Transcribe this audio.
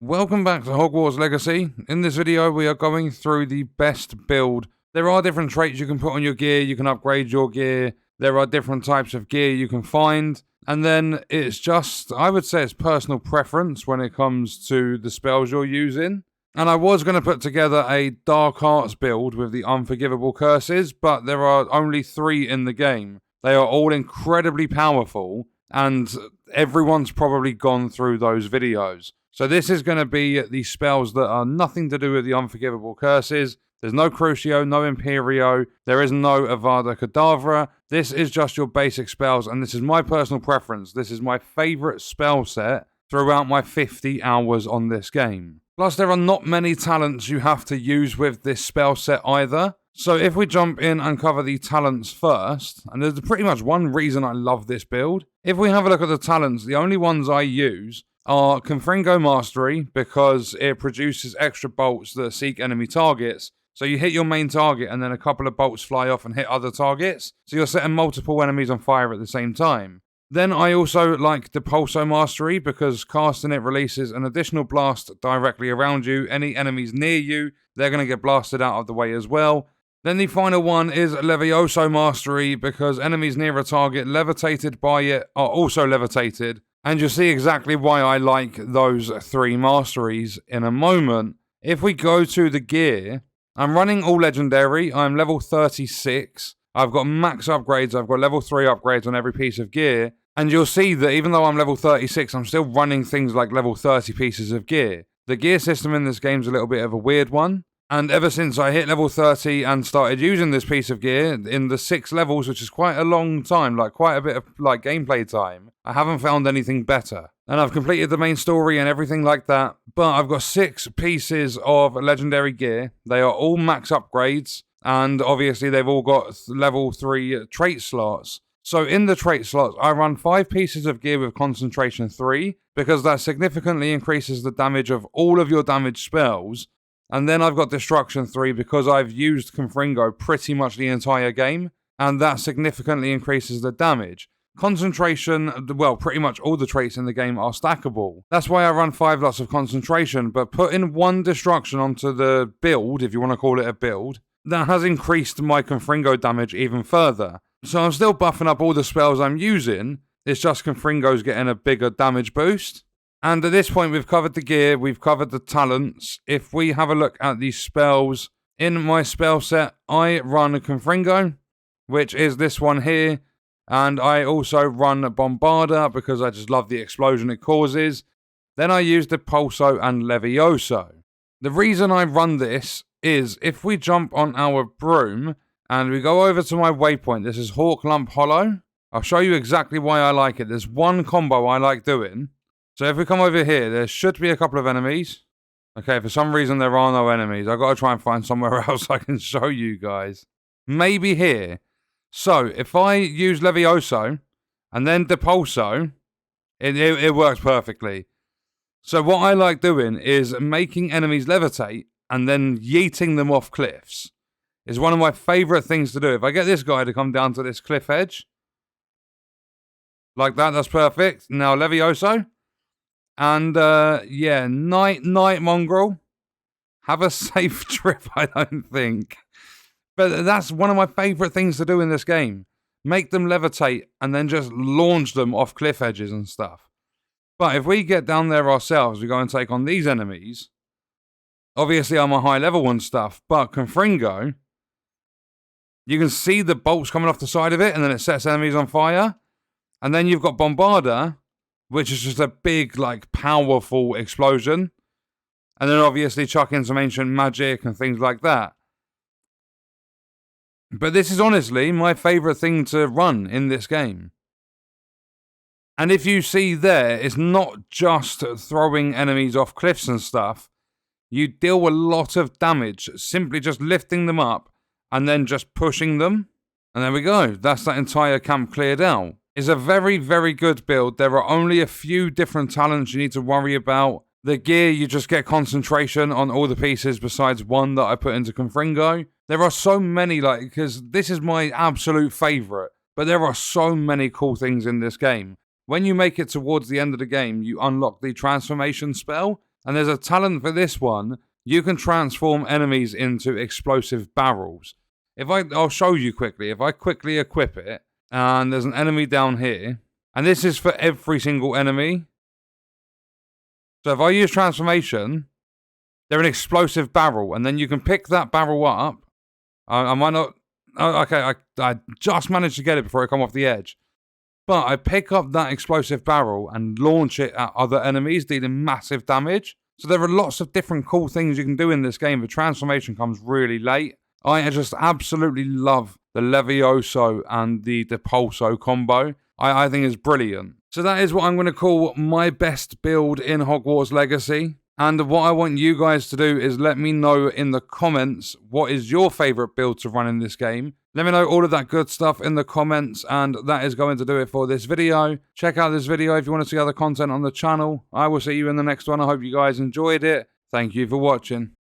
Welcome back to Hogwarts Legacy. In this video we are going through the best build. There are different traits you can put on your gear, you can upgrade your gear, there are different types of gear you can find, and then it's just, I would say it's personal preference when it comes to the spells you're using. And I was going to put together a Dark Arts build with the Unforgivable Curses, but there are only 3 in the game. They are all incredibly powerful, and everyone's probably gone through those videos. So this is going to be the spells that are nothing to do with the Unforgivable Curses. There's no Crucio, no Imperio, there is no Avada Kedavra. This is just your basic spells, and this is my personal preference. This is my favourite spell set throughout my 50 hours on this game. Plus, there are not many talents you have to use with this spell set either. So if we jump in and cover the talents first, and there's pretty much one reason I love this build. If we have a look at the talents, the only ones I use are Confringo Mastery, because it produces extra bolts that seek enemy targets. So you hit your main target and then a couple of bolts fly off and hit other targets. So you're setting multiple enemies on fire at the same time. Then I also like Depulso Mastery, because casting it releases an additional blast directly around you. Any enemies near you, they're going to get blasted out of the way as well. Then the final one is Levioso Mastery, because enemies near a target levitated by it are also levitated. And you'll see exactly why I like those 3 masteries in a moment. If we go to the gear, I'm running all legendary. I'm level 36. I've got max upgrades. I've got level 3 upgrades on every piece of gear. And you'll see that even though I'm level 36, I'm still running things like level 30 pieces of gear. The gear system in this game is a little bit of a weird one. And ever since I hit level 30 and started using this piece of gear in the 6 levels, which is quite a long time, like quite a bit of like gameplay time, I haven't found anything better. And I've completed the main story and everything like that, but I've got 6 pieces of legendary gear. They are all max upgrades, and obviously they've all got level 3 trait slots. So in the trait slots, I run 5 pieces of gear with concentration 3, because that significantly increases the damage of all of your damage spells. And then I've got Destruction 3 because I've used Confringo pretty much the entire game, and that significantly increases the damage. Concentration, well, pretty much all the traits in the game are stackable. That's why I run 5 lots of concentration, but putting 1 Destruction onto the build, if you want to call it a build, that has increased my Confringo damage even further. So I'm still buffing up all the spells I'm using, it's just Confringo's getting a bigger damage boost. And at this point, we've covered the gear, we've covered the talents. If we have a look at the spells, in my spell set, I run Confringo, which is this one here. And I also run Bombarda, because I just love the explosion it causes. Then I use Depulso and Levioso. The reason I run this is, if we jump on our broom, and we go over to my waypoint, this is Hawklump Hollow. I'll show you exactly why I like it. There's one combo I like doing. So if we come over here, there should be a couple of enemies. Okay, for some reason there are no enemies. I've got to try and find somewhere else I can show you guys. Maybe here. So if I use Levioso and then Depulso, it works perfectly. So what I like doing is making enemies levitate and then yeeting them off cliffs. It's one of my favourite things to do. If I get this guy to come down to this cliff edge, like that, that's perfect. Now Levioso. And, yeah, Night Mongrel. Have a safe trip, I don't think. But that's one of my favourite things to do in this game. Make them levitate and then just launch them off cliff edges and stuff. But if we get down there ourselves, we go and take on these enemies. Obviously, I'm a high level and stuff, but Confringo, you can see the bolts coming off the side of it, and then it sets enemies on fire. And then you've got Bombarda, which is just a big, like, powerful explosion. And then obviously chuck in some ancient magic and things like that. But this is honestly my favourite thing to run in this game. And if you see there, it's not just throwing enemies off cliffs and stuff. You deal a lot of damage simply just lifting them up and then just pushing them. And there we go. That's that entire camp cleared out. It's a very, very good build. There are only a few different talents you need to worry about. The gear, you just get concentration on all the pieces besides one that I put into Confringo. There are so many, like, because this is my absolute favourite, but there are so many cool things in this game. When you make it towards the end of the game, you unlock the transformation spell, And there's a talent for this one. You can transform enemies into explosive barrels. I'll show you quickly. If I quickly equip it, and there's an enemy down here, and this is for every single enemy. So if I use transformation, they're an explosive barrel, and then you can pick that barrel up. I might not... Okay, I just managed to get it before I come off the edge. But I pick up that explosive barrel and launch it at other enemies, dealing massive damage. So there are lots of different cool things you can do in this game. The transformation comes really late. I just absolutely love the Levioso and the Depulso combo. I think it's brilliant. So that is what I'm going to call my best build in Hogwarts Legacy. And what I want you guys to do is let me know in the comments what is your favourite build to run in this game. Let me know all of that good stuff in the comments, and that is going to do it for this video. Check out this video if you want to see other content on the channel. I will see you in the next one. I hope you guys enjoyed it. Thank you for watching.